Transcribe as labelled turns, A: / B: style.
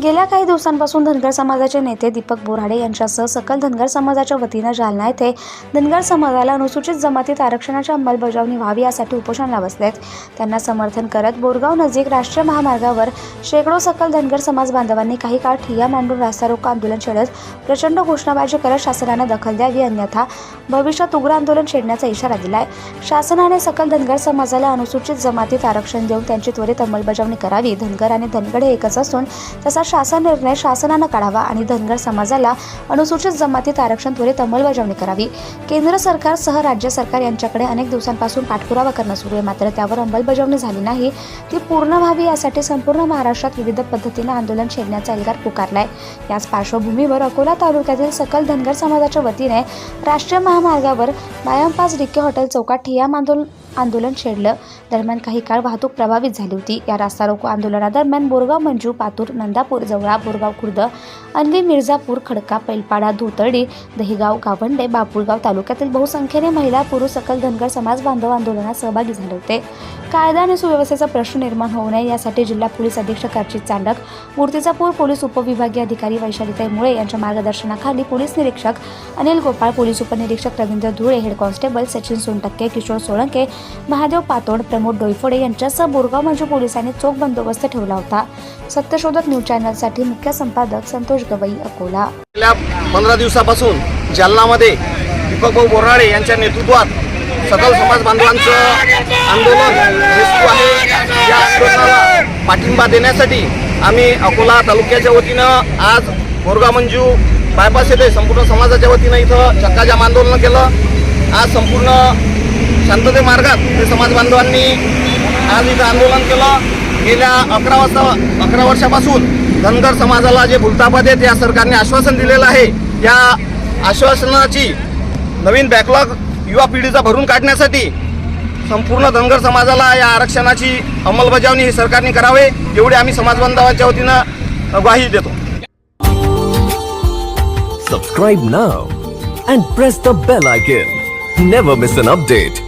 A: गेल्या काही दिवसांपासून धनगर समाजाचे नेते दीपक बोराडे यांच्यासह सकल धनगर समाजाच्या वतीनं जालना येथे धनगर समाजाला अनुसूचित जमातीत आरक्षणाची अंमलबजावणी व्हावी यासाठी उपोषणाला बसलेत. त्यांना समर्थन करत बोरगाव नजीक राष्ट्रीय महामार्गावर शेकडो सकल धनगर समाज बांधवांनी काही काळ ठिय्या मांडून रास्ता रोको आंदोलन छेडत प्रचंड घोषणाबाजी करत शासनाने दखल द्यावी, अन्यथा भविष्यात उग्र आंदोलन छेडण्याचा इशारा दिलाय. शासनाने सकल धनगर समाजाला अनुसूचित जमातीत आरक्षण देऊन त्यांची त्वरित अंमलबजावणी करावी. धनगर आणि धनगड हे एकच असून तसा शासन निर्णय शासनानं काढावा आणि धनगर समाजाला अनुसूचित जमातीत आरक्षण त्वरित अंमलबजावणी करावी. केंद्र सरकारसह राज्य सरकार यांच्याकडे अनेक दिवसांपासून पाठपुरावा करणं सुरू आहे, मात्र त्यावर अंमलबजावणी झाली नाही. ती पूर्ण व्हावी यासाठी संपूर्ण महाराष्ट्रात विविध पद्धतीने आंदोलन छेडण्याचा एल्गार पुकारलाय. याच पार्श्वभूमीवर अकोला तालुक्यातील सकल धनगर समाजाच्या वतीने राष्ट्रीय महामार्गावर बायपास डिके हॉटेल चौकात ठिय्या मांडून आंदोलन छेडलं. दरम्यान काही काळ वाहतूक प्रभावित झाली होती. या रास्ता रोको आंदोलनादरम्यान बोरगाव मंजू, पातूर, नंदापूर, जवळा, बोरगाव खुर्द, अन्वी, मिर्झापूर, खडका, पैलपाडा, धोतर्डी, दहिगाव, गावंडे, बापुळगाव तालुक्यातील बहुसंख्येने महिला, पुरुष, सकल धनगर समाज बांधव आंदोलनात सहभागी झाले होते. कायदा आणि सुव्यवस्थेचा प्रश्न निर्माण होऊ नये यासाठी जिल्हा पोलीस अधीक्षक अर्चित चांडक, मूर्तिजापूर पोलीस उपविभागीय अधिकारी वैशालीताई मुळे यांच्या मार्गदर्शनाखाली पोलीस निरीक्षक अनिल गोपाळ, पोलीस उपनिरीक्षक रवींद्र धुळे, हेड कॉन्स्टेबल सचिन सोनटक्के, किशोर सोळंके, महादेव पातोड, प्रमोद डोईफोडे यांच्यासह बोरगाव मंजू पोलिसांनी चोख बंदोबस्त ठेवला होता. सत्यशोधक न्यूज चॅनलसाठी मुख्य संपादक संतोष गवई, अकोला.
B: गेल्या 15 दिवसापासून जालनामध्ये दीपक बोराडे यांच्या नेतृत्वात सकल समाज बांधवांचं आंदोलन सुरू आहे. या आंदोलनाला पाठिंबा देण्यासाठी आम्ही अकोला तालुक्याच्या वतीनं आज बोरगाव मंजू बायपास येथे संपूर्ण समाजाच्या वतीनं इथं चक्काजाम आंदोलन केलं. आज संपूर्ण शांतते मार्गात हे समाज बांधवांनी आज इथं आंदोलन केलं. गेल्या 11 वर्षापासून धनगर समाजाला जे भूलथापात आहे त्या सरकारने आश्वासन दिलेलं आहे. या आश्वासनाची नवीन बॅकलॉग युवा पिढीचा भरून काढण्यासाठी संपूर्ण धनगर समाजाला या आरक्षणाची अंमलबजावणी ही सरकारने करावे एवढी आम्ही समाज बांधवांच्या वतीनं ग्वाही देतो.
C: Subscribe now and press the bell icon. Never miss an update.